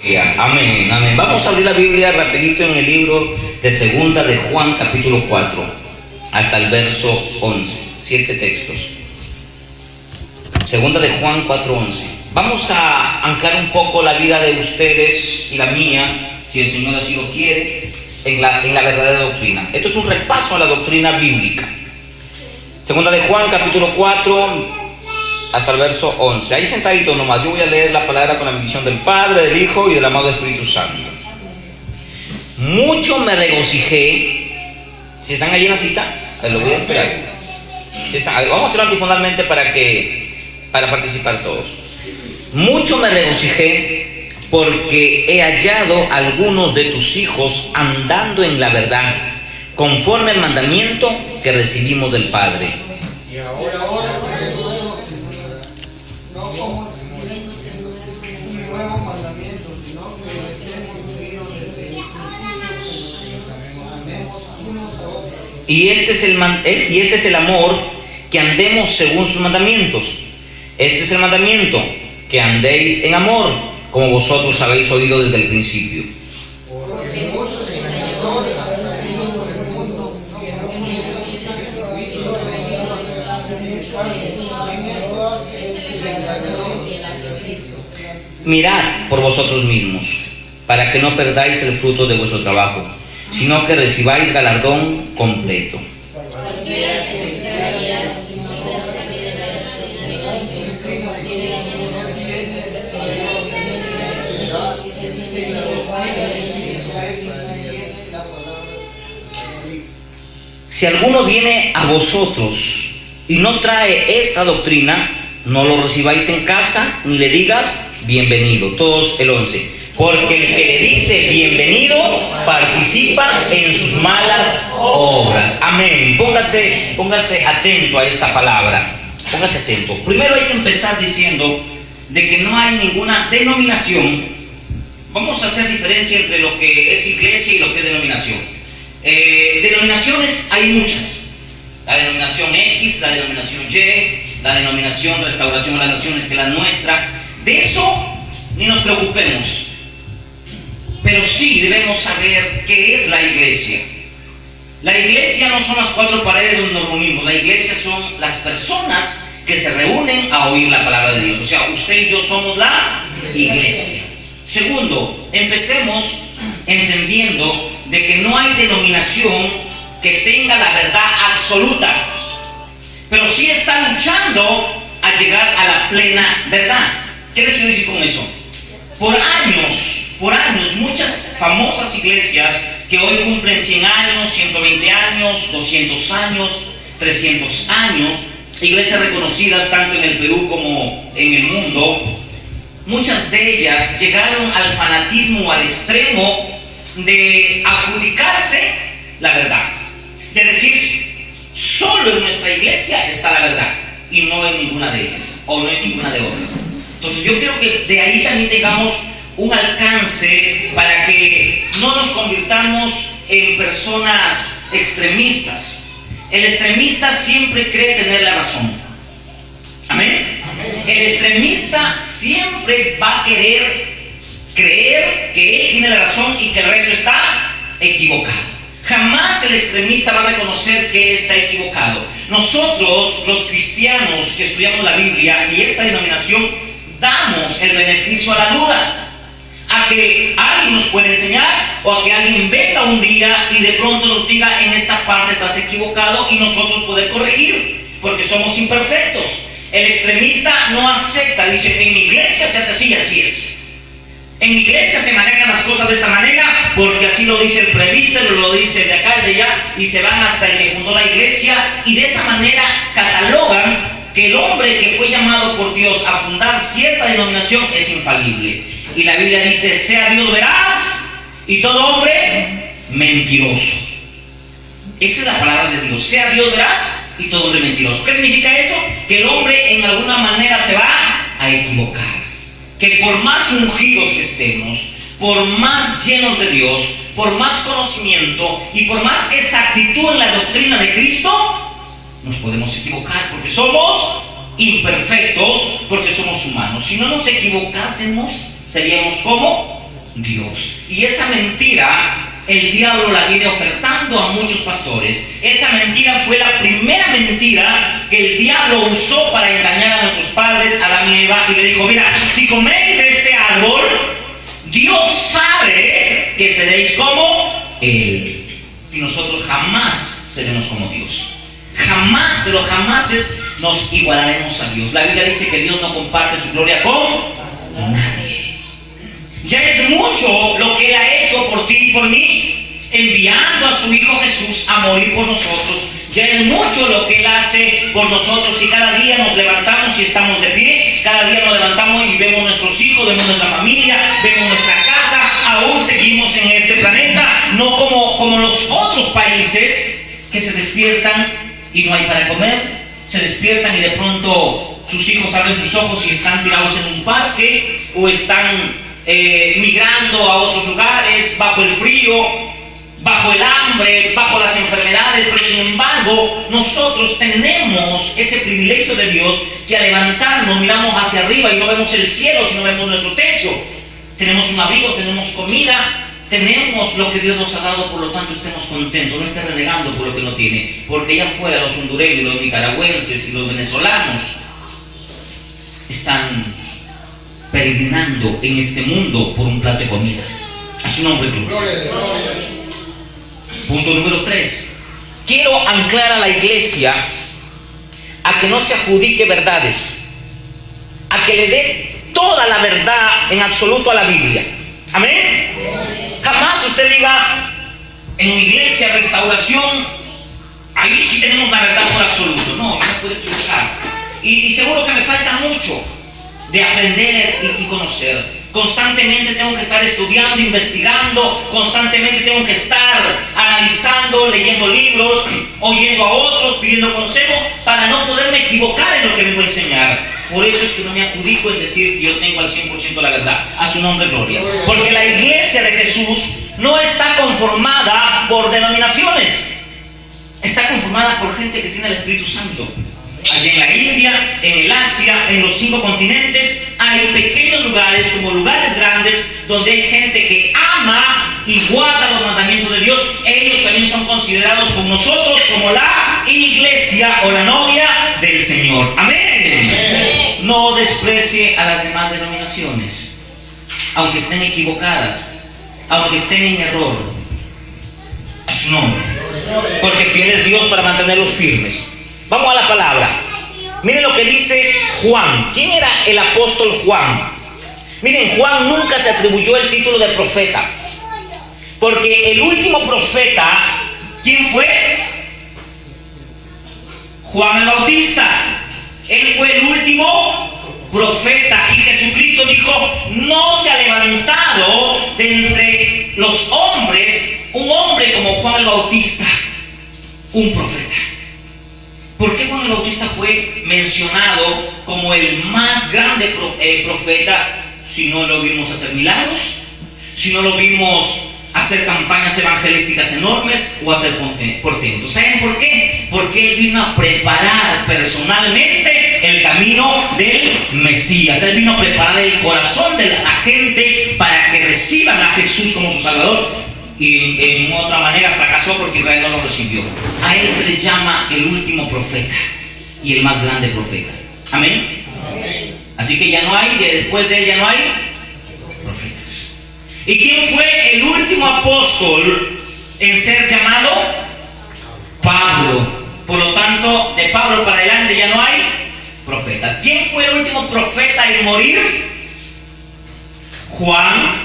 Amén, amén. Vamos a abrir la Biblia rapidito en el libro de Segunda de Juan, capítulo 4, hasta el verso 11. 7 textos. Segunda de Juan 4:11. Vamos a anclar un poco la vida de ustedes y la mía, si el Señor así lo quiere, en la verdadera doctrina. Esto es un repaso a la doctrina bíblica. Segunda de Juan, capítulo 4, hasta el verso 11. Ahí sentadito nomás, yo voy a leer la palabra con la bendición del Padre, del Hijo y del amado Espíritu Santo. Mucho me regocijé. Si están allí en la cita, lo voy a esperar. Si están, vamos a hacerlo antifondalmente para participar todos. Mucho me regocijé porque he hallado a algunos de tus hijos andando en la verdad, conforme al mandamiento que recibimos del Padre. Y ahora, no como un nuevo mandamiento, sino que estemos unidos desde el principio, amemos unos a otros. Y este es el amor, que andemos según sus mandamientos. Este es el mandamiento, que andéis en amor, como vosotros habéis oído desde el principio. Porque muchos engañadores han salido por el mundo que no quieren Jesucristo, Mirad por vosotros mismos, para que no perdáis el fruto de vuestro trabajo, sino que recibáis galardón completo. Si alguno viene a vosotros y no trae esta doctrina, no lo recibáis en casa, ni le digas bienvenido. Todos el 11. Porque el que le dice bienvenido participa en sus malas obras. Amén. Póngase atento a esta palabra. Póngase atento. Primero hay que empezar diciendo de que no hay ninguna denominación. Vamos a hacer diferencia entre lo que es iglesia y lo que es denominación. Denominaciones hay muchas. La denominación X, la denominación Y, la denominación Restauración a las Naciones, que es la nuestra. De eso ni nos preocupemos, pero sí debemos saber qué es la iglesia. La iglesia no son las cuatro paredes donde nos reunimos. La iglesia son las personas que se reúnen a oír la palabra de Dios. O sea, usted y yo somos la iglesia. Segundo, empecemos entendiendo de que no hay denominación que tenga la verdad absoluta, pero sí está luchando a llegar a la plena verdad. ¿Qué les quiero decir con eso? Por años, muchas famosas iglesias que hoy cumplen 100 años, 120 años, 200 años, 300 años, iglesias reconocidas tanto en el Perú como en el mundo, muchas de ellas llegaron al fanatismo, al extremo de adjudicarse la verdad, de decir, solo en nuestra iglesia está la verdad y no en ninguna de ellas, o no en ninguna de otras. Entonces yo quiero que de ahí también tengamos un alcance para que no nos convirtamos en personas extremistas. El extremista siempre cree tener la razón. Amén. El extremista siempre va a querer creer que él tiene la razón y que el resto está equivocado. Jamás el extremista va a reconocer que él está equivocado. Nosotros, los cristianos que estudiamos la Biblia y esta denominación, damos el beneficio a la duda, a que alguien nos puede enseñar, o a que alguien venga un día y de pronto nos diga, en esta parte estás equivocado, y nosotros poder corregir, porque somos imperfectos. El extremista no acepta, dice, en mi iglesia se hace así y así es. En mi iglesia se manejan las cosas de esta manera porque así lo dice el presbítero, lo dice de acá y de allá, y se van hasta el que fundó la iglesia, y de esa manera catalogan que el hombre que fue llamado por Dios a fundar cierta denominación es infalible. Y la Biblia dice, sea Dios veraz y todo hombre mentiroso. Esa es la palabra de Dios, sea Dios veraz y todo hombre mentiroso. ¿Qué significa eso? Que el hombre en alguna manera se va a equivocar. Que por más ungidos que estemos, por más llenos de Dios, por más conocimiento y por más exactitud en la doctrina de Cristo, nos podemos equivocar porque somos imperfectos, porque somos humanos. Si no nos equivocásemos, seríamos como Dios. Y esa mentira el diablo la viene ofertando a muchos pastores. Esa mentira fue la primera mentira que el diablo usó para engañar a nuestros padres, Adán y Eva, y le dijo: mira, si coméis de este árbol, Dios sabe que seréis como Él. Y nosotros jamás seremos como Dios. Jamás de los jamases nos igualaremos a Dios. La Biblia dice que Dios no comparte su gloria con nadie. Ya es mucho lo que Él ha hecho por ti y por mí, enviando a su Hijo Jesús a morir por nosotros. Ya es mucho lo que Él hace por nosotros, que cada día nos levantamos y estamos de pie. Cada día nos levantamos y vemos nuestros hijos, vemos nuestra familia, vemos nuestra casa. Aún seguimos en este planeta, no como los otros países que se despiertan y no hay para comer. Se despiertan y de pronto sus hijos abren sus ojos y están tirados en un parque, o están migrando a otros lugares, bajo el frío, bajo el hambre, bajo las enfermedades. Pero sin embargo, nosotros tenemos ese privilegio de Dios, que al levantarnos miramos hacia arriba y no vemos el cielo, sino vemos nuestro techo. Tenemos un abrigo, tenemos comida, tenemos lo que Dios nos ha dado. Por lo tanto, estemos contentos, no esté renegando por lo que no tiene, porque allá afuera los hondureños, los nicaragüenses y los venezolanos están peregrinando en este mundo por un plato de comida. A su nombre, gloria. Punto número 3. Quiero anclar a la iglesia a que no se adjudique verdades, a que le dé toda la verdad en absoluto a la Biblia. Amén. Jamás usted diga: en mi iglesia Restauración, ahí sí tenemos la verdad por absoluto. No, yo no puedo equivocar. Y seguro que me falta mucho de aprender y conocer. Constantemente tengo que estar estudiando, investigando. Constantemente tengo que estar analizando, leyendo libros, oyendo a otros, pidiendo consejo, para no poderme equivocar en lo que vengo a enseñar. Por eso es que no me adjudico en decir que yo tengo al 100% la verdad. A su nombre, gloria. Porque la iglesia de Jesús no está conformada por denominaciones. Está conformada por gente que tiene el Espíritu Santo. Allá en la India, en el Asia, en los 5 continentes, hay pequeños lugares como lugares grandes, donde hay gente que ama y guarda los mandamientos de Dios. Ellos también son considerados con nosotros como la iglesia o la novia del Señor. Amén. No desprecie a las demás denominaciones, aunque estén equivocadas, aunque estén en error. A su nombre. Porque fiel es Dios para mantenerlos firmes. Vamos a la palabra. Miren lo que dice Juan. ¿Quién era el apóstol Juan? Miren, Juan nunca se atribuyó el título de profeta, porque el último profeta, ¿quién fue? Juan el Bautista. Él fue el último profeta, y Jesucristo dijo: no se ha levantado de entre los hombres un hombre como Juan el Bautista, un profeta. ¿Por qué Juan el Bautista fue mencionado como el más grande profeta si no lo vimos hacer milagros, si no lo vimos hacer campañas evangelísticas enormes o hacer portentos? ¿Saben por qué? Porque él vino a preparar personalmente el camino del Mesías. Él vino a preparar el corazón de la gente para que reciban a Jesús como su Salvador. Y en otra manera fracasó porque Israel no lo recibió. A él se le llama el último profeta y el más grande profeta. Amén. Así que ya no hay, después de él ya no hay profetas. ¿Y quién fue el último apóstol en ser llamado? Pablo. Por lo tanto, de Pablo para adelante ya no hay profetas. ¿Quién fue el último profeta en morir? Juan,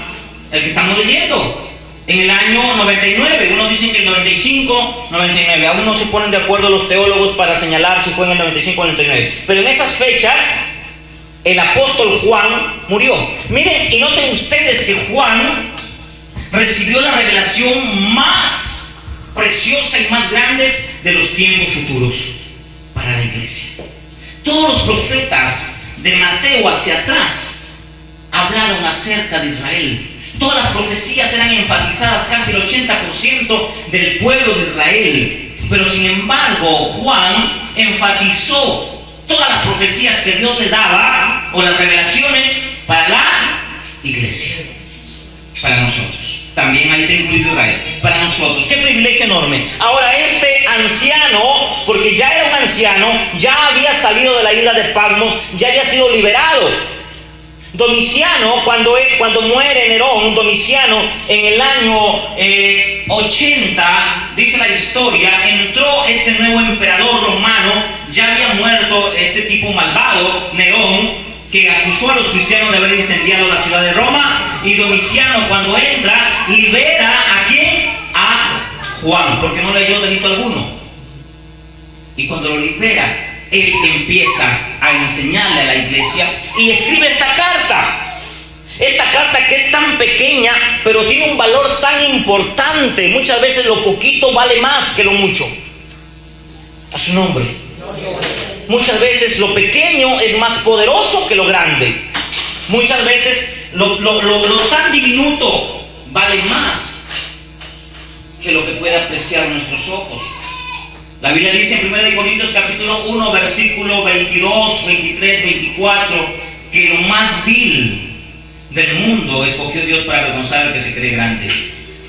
el que estamos leyendo. En el año 99, unos dicen que el 95, 99, aún no se ponen de acuerdo los teólogos para señalar si fue en el 95 o el 99, pero en esas fechas el apóstol Juan murió. Miren, y noten ustedes que Juan recibió la revelación más preciosa y más grande de los tiempos futuros para la iglesia. Todos los profetas de Mateo hacia atrás hablaron acerca de Israel. Todas las profecías eran enfatizadas, casi el 80% del pueblo de Israel. Pero sin embargo, Juan enfatizó todas las profecías que Dios le daba, o las revelaciones, para la iglesia. para nosotros. También ahí está incluido Israel, para nosotros. Qué privilegio enorme. Ahora este anciano, porque ya era un anciano, ya había salido de la isla de Patmos, ya había sido liberado. Domiciano, cuando muere Nerón, Domiciano, en el año 80, dice la historia, entró este nuevo emperador romano. Ya había muerto este tipo malvado, Nerón, que acusó a los cristianos de haber incendiado la ciudad de Roma. Y Domiciano, cuando entra, libera ¿a quién? A Juan, porque no leyó delito alguno. Y cuando lo libera, él empieza a enseñarle a la iglesia y escribe esta carta. Esta carta que es tan pequeña, pero tiene un valor tan importante. Muchas veces lo poquito vale más que lo mucho. A su nombre. Muchas veces lo pequeño es más poderoso que lo grande. Muchas veces lo tan diminuto vale más que lo que puede apreciar nuestros ojos. La Biblia dice en 1 Corintios capítulo 1, versículo 22, 23, 24, que lo más vil del mundo escogió Dios para avergonzar al que se cree grande.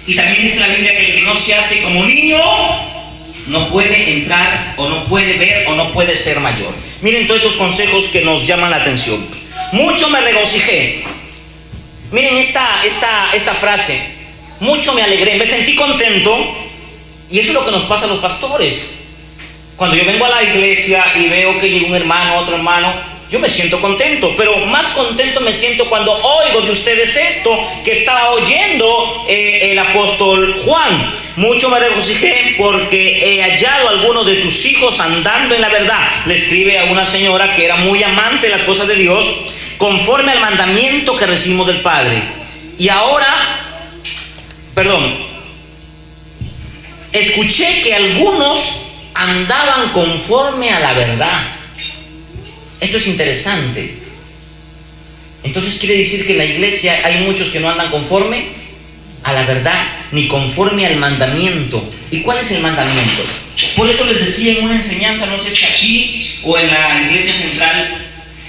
Y también dice la Biblia que el que no se hace como niño no puede entrar, o no puede ver, o no puede ser mayor. Miren todos estos consejos que nos llaman la atención. Mucho me regocijé. Miren esta frase. Mucho me alegré, me sentí contento. Y eso es lo que nos pasa a los pastores. Cuando yo vengo a la iglesia y veo que llega un hermano, otro hermano, yo me siento contento. Pero más contento me siento cuando oigo de ustedes esto que estaba oyendo el apóstol Juan. Mucho me regocijé porque he hallado a algunos de tus hijos andando en la verdad. Le escribe a una señora que era muy amante de las cosas de Dios, conforme al mandamiento que recibimos del Padre. Y ahora, escuché que algunos andaban conforme a la verdad. Esto es interesante. Entonces quiere decir que en la iglesia hay muchos que no andan conforme a la verdad, ni conforme al mandamiento. ¿Y cuál es el mandamiento? Por eso les decía en una enseñanza, no sé si aquí o en la iglesia central,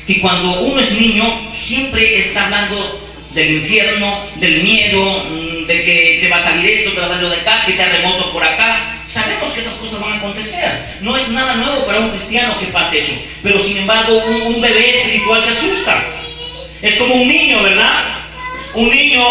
que cuando uno es niño siempre está hablando del infierno, del miedo, de que te va a salir esto, te va a salir de acá, que terremoto por acá. Sabemos que esas cosas van a acontecer. No es nada nuevo para un cristiano que pase eso. Pero sin embargo, un bebé espiritual se asusta. Es como un niño, ¿verdad? Un niño,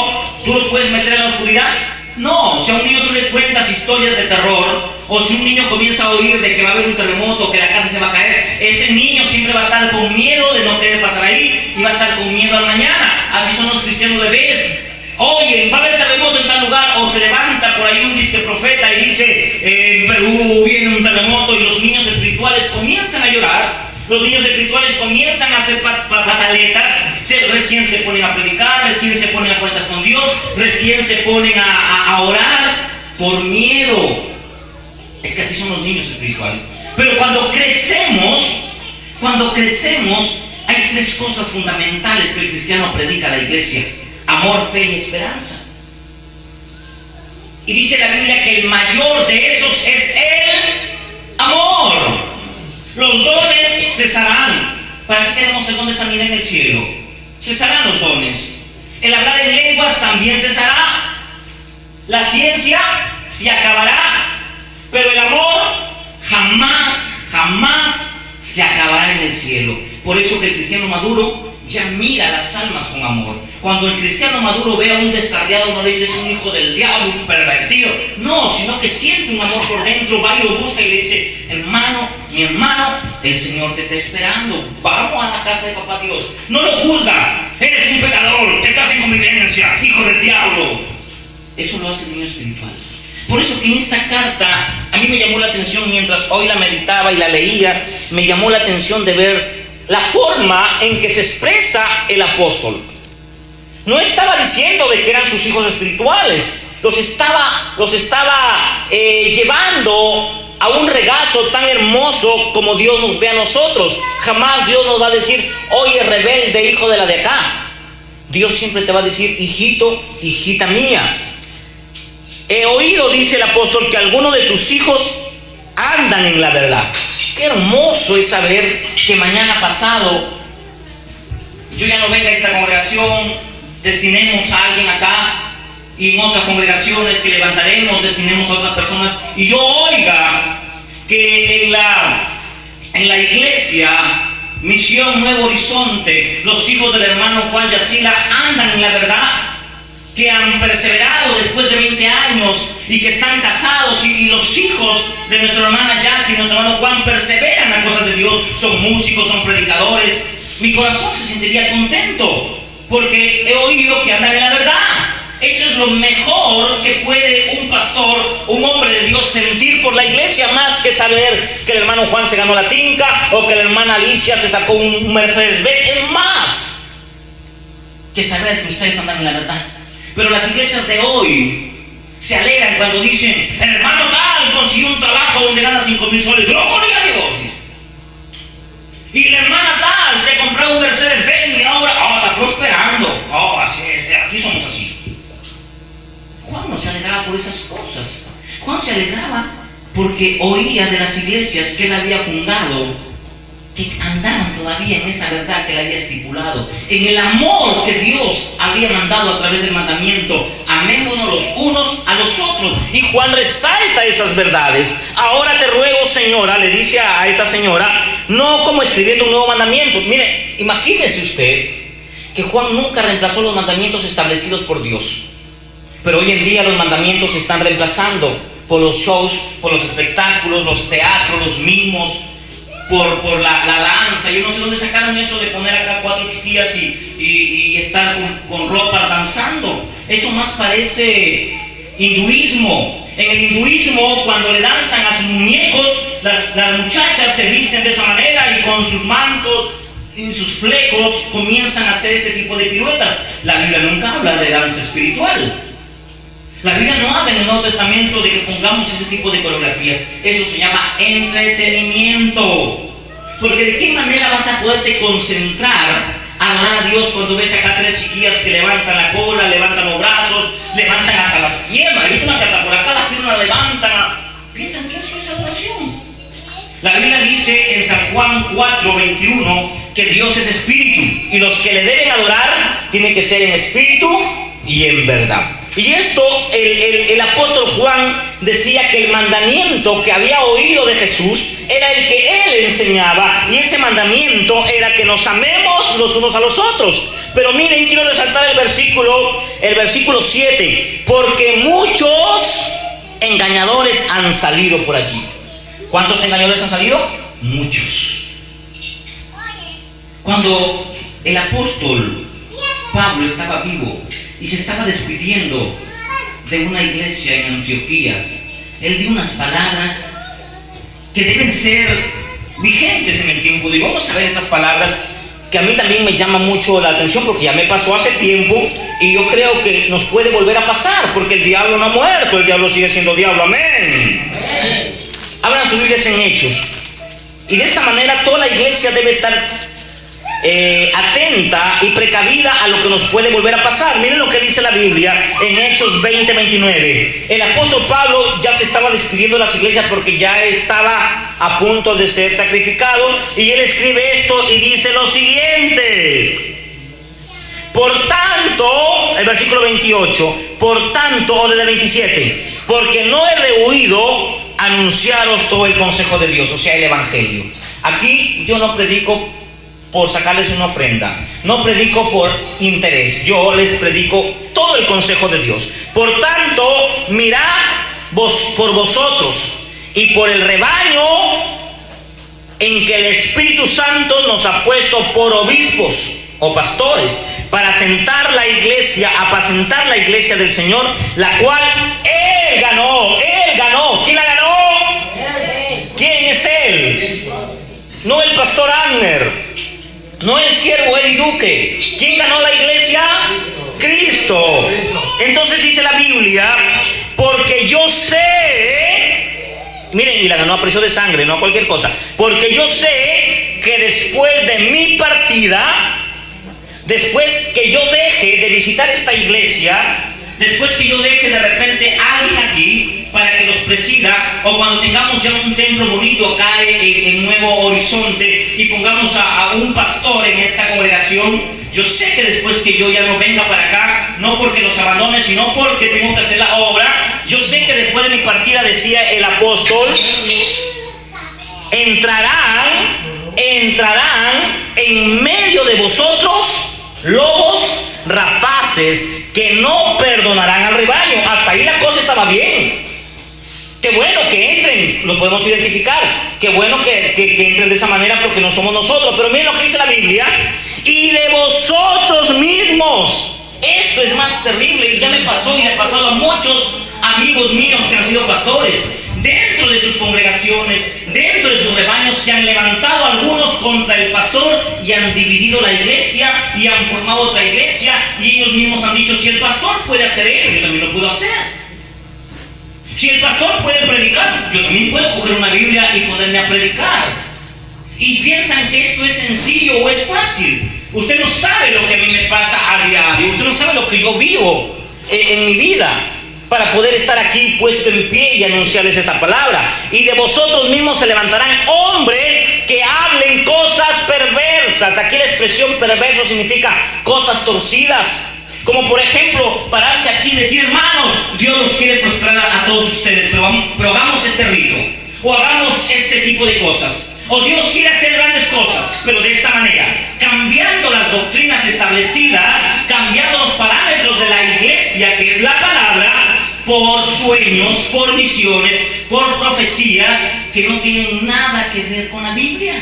¿tú lo puedes meter en la oscuridad? No. Si a un niño tú le cuentas historias de terror, o si un niño comienza a oír de que va a haber un terremoto, que la casa se va a caer, ese niño siempre va a estar con miedo de no querer pasar ahí, y va a estar con miedo al mañana. Así son los cristianos bebés. Oye, va a haber terremoto en tal lugar, o se levanta por ahí un disque profeta y dice, en Perú viene un terremoto, y los niños espirituales comienzan a llorar. Los niños espirituales comienzan a hacer pataletas, recién se ponen a predicar, recién se ponen a cuentas con Dios, recién se ponen a orar por miedo. Es que así son los niños espirituales. Pero cuando crecemos, hay tres cosas fundamentales que el cristiano predica a la iglesia: amor, fe y esperanza. Y dice la Biblia que el mayor de esos es el amor. Los dones cesarán. ¿Para qué queremos el don de sanidad en el cielo? Cesarán los dones. El hablar en lenguas también cesará. La ciencia se acabará. Pero el amor jamás se acabará en el cielo. Por eso que el cristiano maduro ya mira las almas con amor. Cuando el cristiano maduro ve a un descarriado, no le dice es un hijo del diablo, un pervertido. No, sino que siente un amor por dentro, va y lo busca y le dice: hermano, mi hermano, el Señor te está esperando. Vamos a la casa de papá Dios. No lo juzga. Eres un pecador, estás en convivencia, hijo del diablo. Eso lo hace el niño espiritual. Por eso que en esta carta a mí me llamó la atención, mientras hoy la meditaba y la leía, me llamó la atención de ver la forma en que se expresa el apóstol. No estaba diciendo de que eran sus hijos espirituales, los estaba llevando a un regazo tan hermoso como Dios nos ve a nosotros. Jamás Dios nos va a decir: oye, rebelde, hijo de la de acá. Dios siempre te va a decir: hijito, hijita mía. He oído, dice el apóstol, que algunos de tus hijos andan en la verdad. Qué hermoso es saber que mañana pasado yo ya no venga a esta congregación, destinemos a alguien acá y en otras congregaciones que levantaremos, destinemos a otras personas, y yo oiga que en la iglesia Misión Nuevo Horizonte, los hijos del hermano Juan Yacila andan en la verdad, que han perseverado después de 20 años y que están casados, y los hijos de nuestra hermana Jackie y nuestro hermano Juan perseveran en las cosas de Dios, son músicos, son predicadores. Mi corazón se sentiría contento porque he oído que andan en la verdad. Eso es lo mejor que puede un pastor, un hombre de Dios, sentir por la iglesia, más que saber que el hermano Juan se ganó la tinca o que la hermana Alicia se sacó un Mercedes-Benz. Es más que saber que ustedes andan en la verdad. Pero las iglesias de hoy se alegran cuando dicen: el hermano tal consiguió un trabajo donde gana 5,000 soles. ¡Gloria a Dios! Y la hermana tal se compró un Mercedes-Benz y ahora está prosperando. Así es, aquí somos así. Juan no se alegraba por esas cosas. Juan se alegraba porque oía de las iglesias que él había fundado, que andaban todavía en esa verdad que él había estipulado, en el amor que Dios había mandado a través del mandamiento: amémonos los unos a los otros. Y Juan resalta esas verdades. Ahora te ruego, señora, le dice a esta señora, no como escribiendo un nuevo mandamiento. Mire, imagínese usted que Juan nunca reemplazó los mandamientos establecidos por Dios, pero hoy en día los mandamientos se están reemplazando por los shows, por los espectáculos, los teatros, los mimos, por la danza. Yo no sé dónde sacaron eso de poner acá 4 chiquillas y estar con ropas danzando. Eso más parece hinduismo. En el hinduismo, cuando le danzan a sus muñecos, las muchachas se visten de esa manera y con sus mantos y sus flecos comienzan a hacer este tipo de piruetas. La Biblia nunca habla de danza espiritual. La Biblia no habla en el Nuevo Testamento de que pongamos ese tipo de coreografías. Eso se llama entretenimiento. Porque ¿de qué manera vas a poderte concentrar a adorar a Dios cuando ves acá 3 chiquillas que levantan la cola, levantan los brazos, levantan hasta las piernas? Hay una que hasta por acá las piernas levantan. ¿Piensan que eso es adoración? La Biblia dice en San Juan 4:21 que Dios es espíritu y los que le deben adorar tienen que ser en espíritu y en verdad. Y esto, el apóstol Juan decía que el mandamiento que había oído de Jesús era el que él enseñaba, y ese mandamiento era que nos amemos los unos a los otros. Pero miren, quiero resaltar el versículo 7, porque muchos engañadores han salido por allí. ¿Cuántos engañadores han salido? Muchos. Cuando el apóstol Pablo estaba vivo y se estaba despidiendo de una iglesia en Antioquía, él dio unas palabras que deben ser vigentes en el tiempo. Y vamos a ver estas palabras que a mí también me llama mucho la atención, porque ya me pasó hace tiempo y yo creo que nos puede volver a pasar, porque el diablo no ha muerto, el diablo sigue siendo diablo. Amén. Abran sus Biblias en Hechos, y de esta manera toda la iglesia debe estar atenta y precavida a lo que nos puede volver a pasar. Miren lo que dice la Biblia en Hechos 20:29. El apóstol Pablo ya se estaba despidiendo de las iglesias porque ya estaba a punto de ser sacrificado, y él escribe esto y dice lo siguiente: por tanto, el versículo 28, por tanto, o desde el 27, porque no he rehuido anunciaros todo el consejo de Dios, o sea, el evangelio. Aquí yo no predico por sacarles una ofrenda, no predico por interés, yo les predico todo el consejo de Dios. Por tanto, mirad vos por vosotros y por el rebaño en que el Espíritu Santo nos ha puesto por obispos o pastores, para apacentar la iglesia del Señor, la cual Él ganó. ¿Quién la ganó? ¿Quién es Él? No el pastor Abner, no el siervo Eli Duque. ¿Quién ganó la iglesia? Cristo. Entonces dice la Biblia: porque yo sé, miren, y la ganó a precio de sangre, no a cualquier cosa, porque yo sé que después de mi partida, después que yo deje de visitar esta iglesia, después que yo deje de repente a alguien aquí para que los presida, o cuando tengamos ya un templo bonito acá en Nuevo Horizonte y pongamos a un pastor en esta congregación, Yo sé que después que yo ya no venga para acá, no porque los abandone, sino porque tengo que hacer la obra. Yo sé que después de mi partida, decía el apóstol, entrarán en medio de vosotros lobos rapaces que no perdonarán al rebaño. Hasta ahí la cosa estaba bien. Qué bueno que entren, lo podemos identificar. Qué bueno que entren de esa manera porque no somos nosotros. Pero miren lo que dice la Biblia. Y de vosotros mismos. Esto es más terrible y ya me pasó y le ha pasado a muchos amigos míos que han sido pastores. Dentro de sus congregaciones, dentro de sus rebaños, se han levantado algunos contra el pastor y han dividido la iglesia y han formado otra iglesia, y ellos mismos han dicho: si el pastor puede hacer eso, yo también lo puedo hacer. Si el pastor puede predicar, yo también puedo coger una Biblia y ponerme a predicar. Y piensan que esto es sencillo o es fácil. Usted no sabe lo que a mí me pasa a diario, usted no sabe lo que yo vivo en mi vida, para poder estar aquí puesto en pie y anunciarles esta palabra. Y de vosotros mismos se levantarán hombres que hablen cosas perversas. Aquí la expresión perverso significa cosas torcidas. Como por ejemplo, pararse aquí y decir: hermanos, Dios los quiere prosperar a todos ustedes, pero hagamos este rito, o hagamos este tipo de cosas. O Dios quiere hacer grandes cosas, pero de esta manera, cambiando las doctrinas establecidas, cambiando los parámetros de la iglesia, que es la palabra, por sueños, por visiones, por profecías que no tienen nada que ver con la Biblia.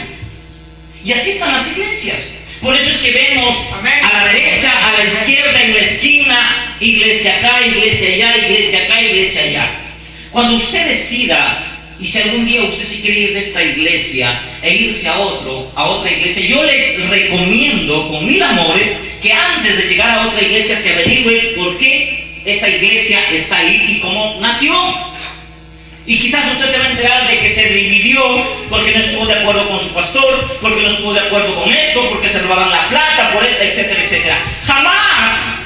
Y así están las iglesias. Por eso es que vemos a la derecha, a la izquierda, en la esquina, iglesia acá, iglesia allá, iglesia acá, iglesia allá. Cuando usted decida, y si algún día usted se quiere ir de esta iglesia e irse a otra iglesia, yo le recomiendo con mil amores que antes de llegar a otra iglesia se averigüe por qué esa iglesia está ahí y cómo nació. Y quizás usted se va a enterar de que se dividió porque no estuvo de acuerdo con su pastor, porque no estuvo de acuerdo con esto, porque se robaban la plata, por esto, etcétera, etcétera. Jamás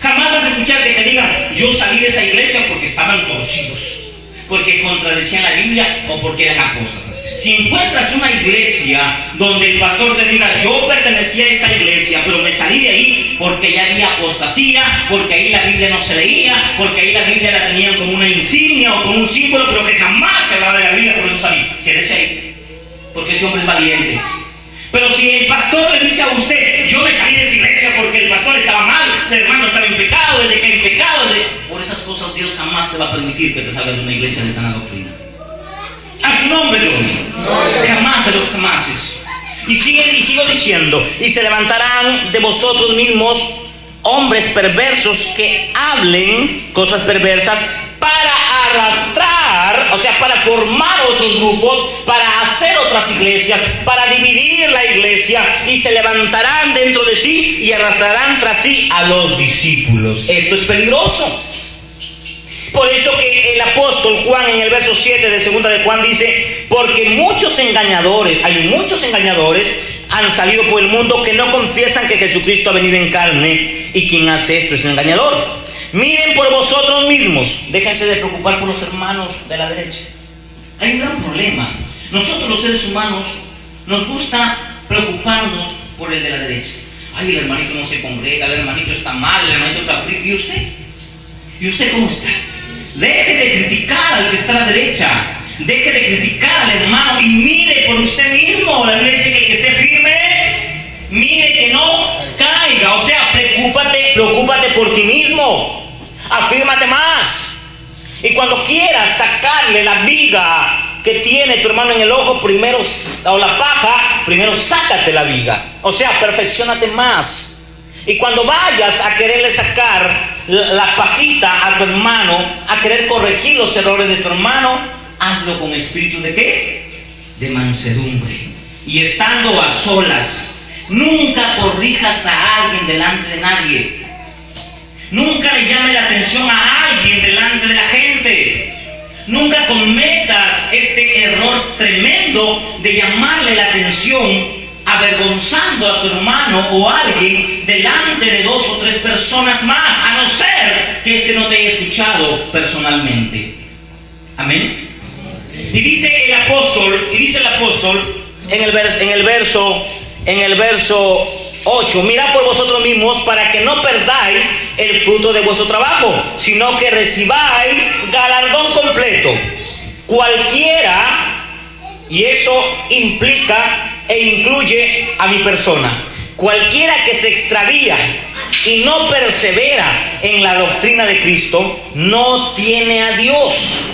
vas a escuchar que te digan: yo salí de esa iglesia porque estaban torcidos, porque contradecían la Biblia o porque eran apóstatas. Si encuentras una iglesia donde el pastor te diga: yo pertenecía a esta iglesia, pero me salí de ahí porque ya había apostasía, porque ahí la Biblia no se leía, porque ahí la Biblia la tenían como una insignia o como un símbolo, pero que jamás se hablaba de la Biblia, por eso salí, quédese ahí, porque ese hombre es valiente. Pero si el pastor le dice a usted: yo me salí de esa iglesia porque el pastor estaba mal, el hermano estaba en pecado, el de que en pecado, por esas cosas Dios jamás te va a permitir que te salgas de una iglesia de sana doctrina. A su nombre, Dios. Jamás de los jamases. Y sigo diciendo: y se levantarán de vosotros mismos hombres perversos que hablen cosas perversas para arrastrar, o sea, para formar otros grupos, para hacer otras iglesias, para dividir la iglesia, y se levantarán dentro de sí y arrastrarán tras sí a los discípulos. Esto es peligroso. Por eso que el apóstol Juan, en el verso 7 de 2 de Juan, dice: porque hay muchos engañadores han salido por el mundo que no confiesan que Jesucristo ha venido en carne, y quien hace esto es un engañador. Miren por vosotros mismos, déjense de preocupar por los hermanos de la derecha. Hay un gran problema. Nosotros los seres humanos nos gusta preocuparnos por el de la derecha. Ay, el hermanito no se congrega, el hermanito está mal, el hermanito está frío. ¿Y usted? ¿Y usted cómo está? Deje de criticar al que está a la derecha. Deje de criticar al hermano y mire por usted mismo. La Biblia dice que el que esté firme, mire que no caiga. O sea, preocúpate por ti mismo. Afírmate más. Y cuando quieras sacarle la viga que tiene tu hermano en el ojo, primero, o la paja, primero sácate la viga. O sea, perfecciónate más. Y cuando vayas a quererle sacar la pajita a tu hermano, a querer corregir los errores de tu hermano, hazlo con espíritu ¿de qué? De mansedumbre. Y estando a solas, nunca corrijas a alguien delante de nadie. Nunca le llame la atención a alguien delante de la gente. Nunca cometas este error tremendo de llamarle la atención avergonzando a tu hermano o a alguien delante de 2 o 3 personas más, a no ser que este no te haya escuchado personalmente. Amén. Y dice el apóstol en el verso 8. Mirad por vosotros mismos para que no perdáis el fruto de vuestro trabajo, sino que recibáis galardón completo. Cualquiera, y eso implica e incluye a mi persona, cualquiera que se extravía y no persevera en la doctrina de Cristo, no tiene a Dios.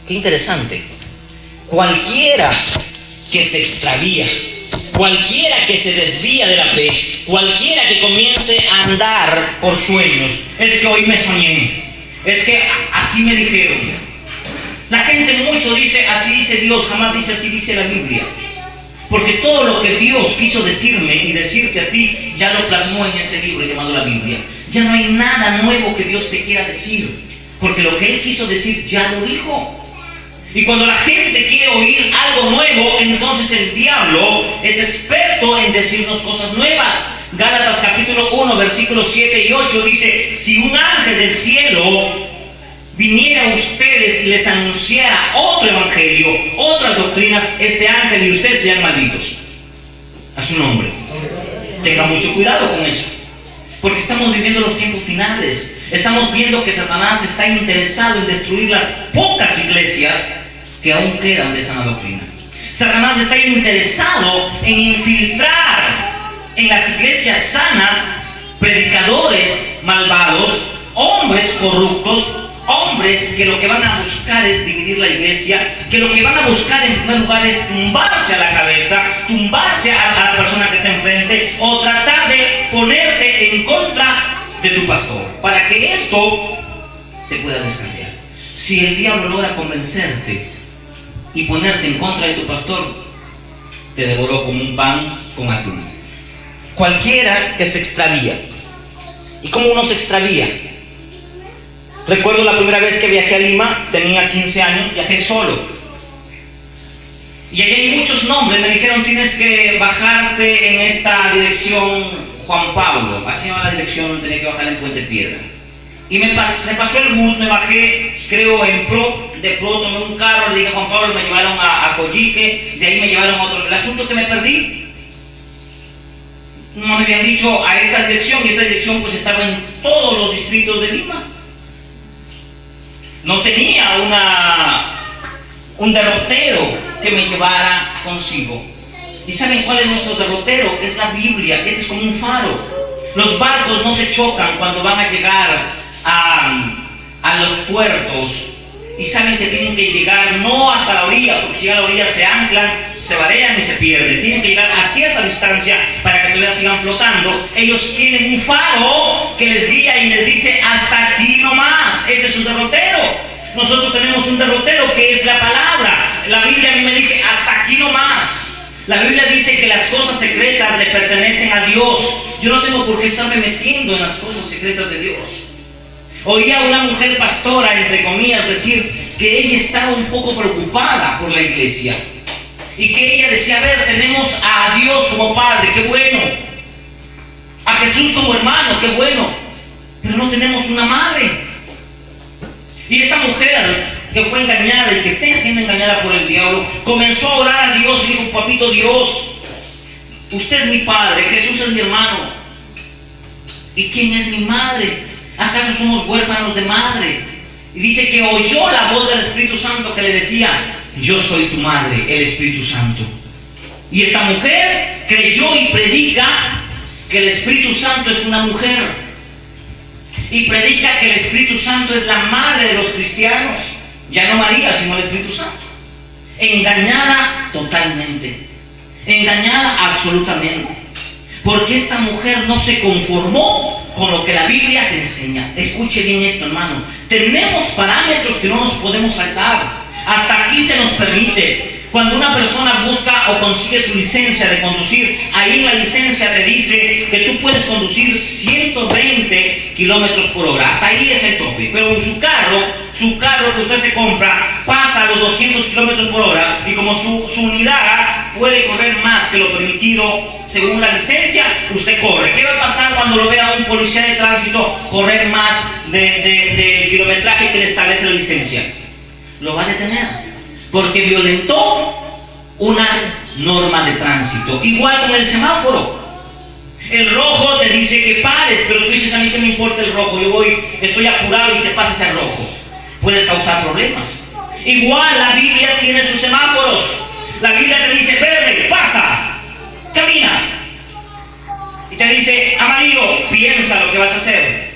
Qué interesante. Cualquiera que se extravía, cualquiera que se desvía de la fe, cualquiera que comience a andar por sueños, es que hoy me soñé, es que así me dijeron. La gente mucho dice, así dice Dios, jamás dice, así dice la Biblia. Porque todo lo que Dios quiso decirme y decirte a ti, ya lo plasmó en ese libro llamado la Biblia. Ya no hay nada nuevo que Dios te quiera decir, porque lo que Él quiso decir ya lo dijo. Y cuando la gente quiere oír algo nuevo, entonces el diablo es experto en decirnos cosas nuevas. Gálatas capítulo 1, versículos 7 y 8 dice, si un ángel del cielo viniera a ustedes y les anunciara otro evangelio, otras doctrinas, ese ángel y ustedes sean malditos. A su nombre. Tenga mucho cuidado con eso, porque estamos viviendo los tiempos finales. Estamos viendo que Satanás está interesado en destruir las pocas iglesias que aún quedan de sana doctrina. Satanás está interesado en infiltrar en las iglesias sanas predicadores malvados, hombres corruptos, hombres que lo que van a buscar es dividir la iglesia, que lo que van a buscar en primer lugar es tumbarse a la cabeza, tumbarse a la persona que está enfrente, o tratar de ponerte en contra de tu pastor, para que esto te pueda descarriar. Si el diablo logra convencerte y ponerte en contra de tu pastor, te devoró como un pan con atún. Cualquiera que se extravía. ¿Y cómo uno se extravía? Recuerdo la primera vez que viajé a Lima, tenía 15 años, viajé solo. Y allí hay muchos nombres, me dijeron tienes que bajarte en esta dirección Juan Pablo, así llama la dirección, tenía que bajar en Puente Piedra. Y me pasó el bus, me bajé, creo, de Pro, tomé un carro, le dije a Juan Pablo, me llevaron a Coyique, de ahí me llevaron a otro. El asunto que me perdí, no me habían dicho a esta dirección, y esta dirección pues estaba en todos los distritos de Lima. No tenía un derrotero que me llevara consigo. ¿Y saben cuál es nuestro derrotero? Es la Biblia. Este es como un faro. Los barcos no se chocan cuando van a llegar a los puertos. Y saben que tienen que llegar no hasta la orilla, porque si a la orilla se anclan, se varean y se pierden. Tienen que llegar a cierta distancia para que todavía sigan flotando. Ellos tienen un faro que les guía y les dice hasta aquí nomás. Ese es su derrotero. Nosotros tenemos un derrotero que es la palabra. La Biblia a mí me dice hasta aquí nomás. La Biblia dice que las cosas secretas le pertenecen a Dios. Yo no tengo por qué estarme metiendo en las cosas secretas de Dios. Oía a una mujer pastora, entre comillas, decir que ella estaba un poco preocupada por la iglesia. Y que ella decía, a ver, tenemos a Dios como Padre, qué bueno. A Jesús como hermano, qué bueno. Pero no tenemos una madre. Y esta mujer que fue engañada y que esté siendo engañada por el diablo, comenzó a orar a Dios y dijo, papito Dios, usted es mi padre, Jesús es mi hermano. ¿Y quién es mi madre? ¿Acaso somos huérfanos de madre? Y dice que oyó la voz del Espíritu Santo que le decía, yo soy tu madre, el Espíritu Santo. Y esta mujer creyó y predica que el Espíritu Santo es una mujer. Y predica que el Espíritu Santo es la madre de los cristianos. Ya no María, sino el Espíritu Santo. Engañada totalmente. Engañada absolutamente. Porque esta mujer no se conformó con lo que la Biblia te enseña. Escuche bien esto, hermano. Tenemos parámetros que no nos podemos saltar. Hasta aquí se nos permite. Cuando una persona busca o consigue su licencia de conducir, ahí en la licencia te dice que tú puedes conducir 120 kilómetros por hora. Hasta ahí es el tope. Pero su carro que usted se compra, pasa a los 200 kilómetros por hora. Y como su unidad puede correr más que lo permitido según la licencia, usted corre. ¿Qué va a pasar cuando lo vea un policía de tránsito correr más del kilometraje que le establece la licencia? Lo va a detener. Porque violentó una norma de tránsito. Igual con el semáforo. El rojo te dice que pares, pero tú dices, a mí que me importa el rojo, estoy apurado y te pasas al rojo. Puedes causar problemas. Igual la Biblia tiene sus semáforos. La Biblia te dice, verde, pasa, camina. Y te dice, amarillo, piensa lo que vas a hacer.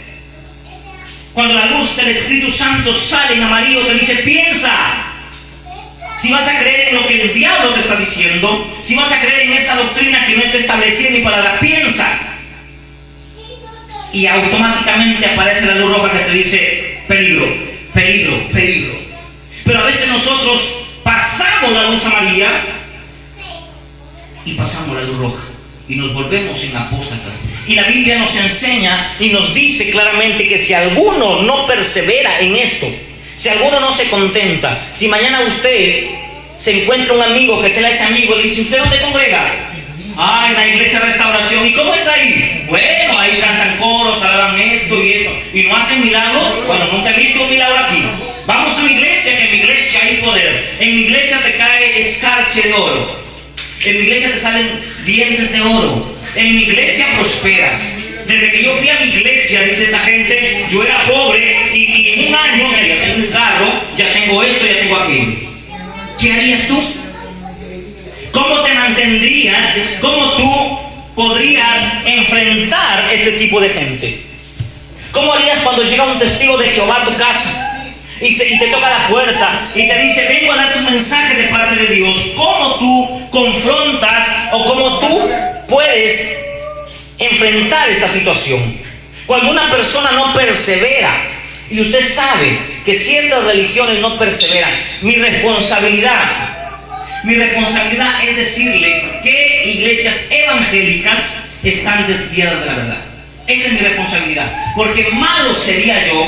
Cuando la luz del Espíritu Santo sale en amarillo, te dice, piensa. Si vas a creer en lo que el diablo te está diciendo, si vas a creer en esa doctrina que no está establecida en mi palabra, piensa. Y automáticamente aparece la luz roja que te dice, peligro, peligro, peligro. Pero a veces nosotros pasamos la luz amarilla y pasamos la luz roja y nos volvemos en apóstatas. Y la Biblia nos enseña y nos dice claramente que si alguno no persevera en esto, si alguno no se contenta, si mañana usted se encuentra un amigo que se le hace amigo y le dice, ¿usted dónde congrega? Ah, en la iglesia de Restauración. ¿Y cómo es ahí? Bueno, ahí cantan coros, alaban esto y esto. ¿Y no hacen milagros? Bueno, nunca he visto un milagro aquí. Vamos a mi iglesia, que en mi iglesia hay poder. En mi iglesia te cae escarche de oro. En mi iglesia te salen dientes de oro. En mi iglesia prosperas. Desde que yo fui a mi iglesia, dice esta gente, yo era pobre y en un año ya tengo un carro, ya tengo esto, ya tengo aquello. ¿Qué harías tú? ¿Cómo te mantendrías? ¿Cómo tú podrías enfrentar este tipo de gente? ¿Cómo harías cuando llega un testigo de Jehová a tu casa y te toca la puerta y te dice, vengo a darte un mensaje de parte de Dios? ¿Cómo tú confrontas o cómo tú puedes enfrentar esta situación? Cuando una persona no persevera, y usted sabe que ciertas religiones no perseveran, mi responsabilidad es decirle que iglesias evangélicas están desviadas de la verdad. Esa es mi responsabilidad, porque malo sería yo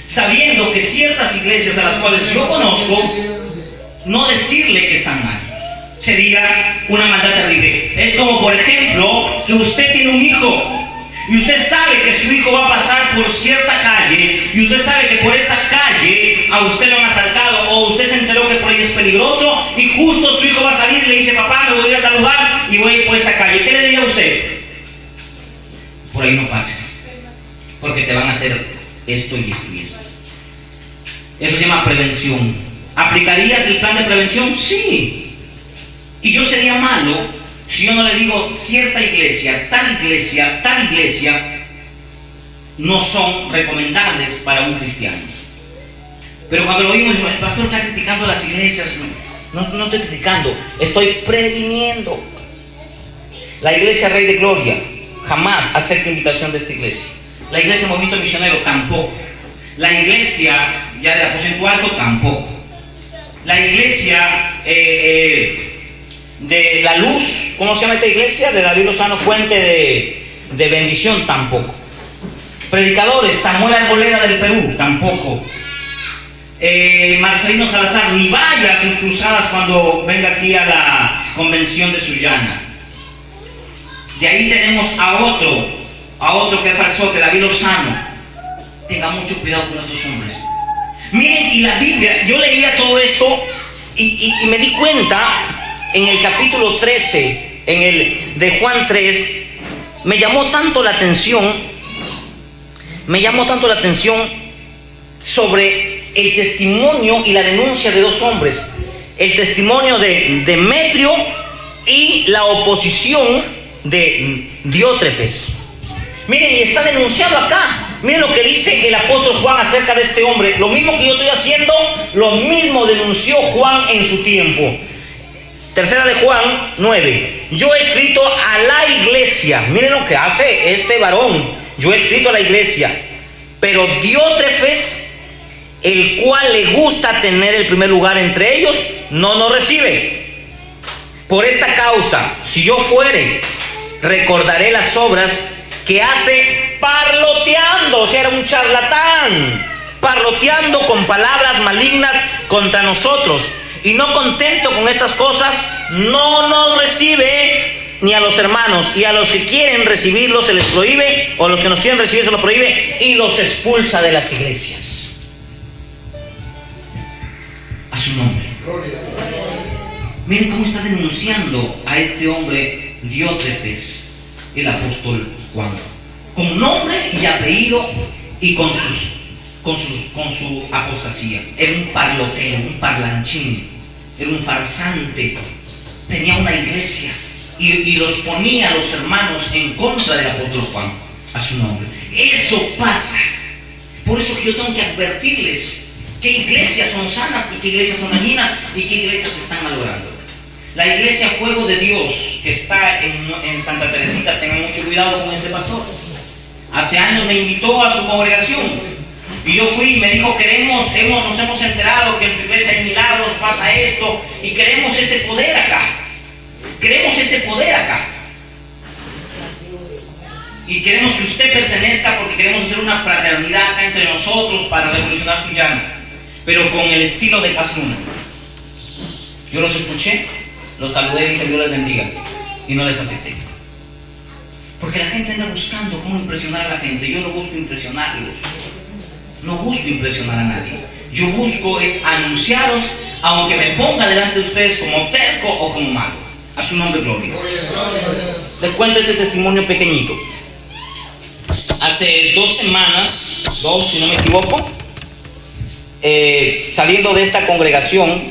sabiendo que ciertas iglesias de las cuales yo conozco, no decirle que están mal. Sería una maldad terrible. Es como, por ejemplo, que usted tiene un hijo y usted sabe que su hijo va a pasar por cierta calle y usted sabe que por esa calle a usted lo han asaltado o usted se enteró que por ahí es peligroso y justo su hijo va a salir y le dice, papá, me voy a ir a tal lugar y voy a ir por esta calle. ¿Qué le diría a usted? Por ahí no pases, porque te van a hacer esto y esto y esto. Eso se llama prevención. ¿Aplicarías el plan de prevención? Sí. Y yo sería malo si yo no le digo, cierta iglesia, tal iglesia no son recomendables para un cristiano. Pero cuando lo oímos, el pastor está criticando a las iglesias. No estoy criticando, estoy previniendo. La iglesia Rey de Gloria jamás acepta invitación de esta iglesia. La iglesia Movimiento Misionero tampoco. La iglesia ya del Aposento Alto tampoco. La iglesia de la Luz, ¿cómo se llama esta iglesia? De David Lozano, Fuente de Bendición, tampoco. Predicadores, Samuel Arboleda del Perú, tampoco. Marcelino Salazar, ni vaya a sus cruzadas cuando venga aquí a la convención de Sullana. De ahí tenemos a otro que es falsote, David Lozano. Tenga mucho cuidado con estos hombres. Miren, y la Biblia, yo leía todo esto y me di cuenta. En el capítulo 13, de Juan 3, me llamó tanto la atención sobre el testimonio y la denuncia de dos hombres. El testimonio de Demetrio y la oposición de Diótrefes. Miren, y está denunciado acá. Miren lo que dice el apóstol Juan acerca de este hombre. Lo mismo que yo estoy haciendo, lo mismo denunció Juan en su tiempo. Tercera de Juan 9. Yo he escrito a la iglesia. Miren lo que hace este varón. Yo he escrito a la iglesia. Pero Diótrefes, el cual le gusta tener el primer lugar entre ellos, no nos recibe. Por esta causa, si yo fuere, recordaré las obras que hace parloteando. O sea, era un charlatán. Parloteando con palabras malignas contra nosotros. Y no contento con estas cosas, no nos recibe ni a los hermanos. Y a los que quieren recibirlo se les prohíbe, o los que nos quieren recibir se los prohíbe, y los expulsa de las iglesias. A su nombre. Miren cómo está denunciando a este hombre Diótrefes. el apóstol Juan, con nombre y apellido y con su apostasía. Era un parlotero, un parlanchín, era un farsante, tenía una iglesia y los ponía a los hermanos en contra del apóstol Juan, a su nombre. Eso pasa. Por eso que yo tengo que advertirles qué iglesias son sanas y qué iglesias son dañinas y qué iglesias se están malogrando. La iglesia Fuego de Dios, que está en Santa Teresita, tengan mucho cuidado con este pastor. Hace años me invitó a su congregación y yo fui y me dijo: nos hemos enterado que en su iglesia hay milagros, pasa esto y queremos ese poder acá. Queremos ese poder acá. Y queremos que usted pertenezca porque queremos hacer una fraternidad acá entre nosotros para revolucionar Sullana, pero con el estilo de Casuna. Yo los escuché, los saludé y dije: Dios les bendiga, y no les acepté. Porque la gente anda buscando cómo impresionar a la gente. Yo no busco impresionarlos, no busco impresionar a nadie. Yo busco es anunciaros, aunque me ponga delante de ustedes como terco o como malo. A su nombre gloria. Les cuento este testimonio pequeñito. Hace 2 semanas, si no me equivoco, saliendo de esta congregación,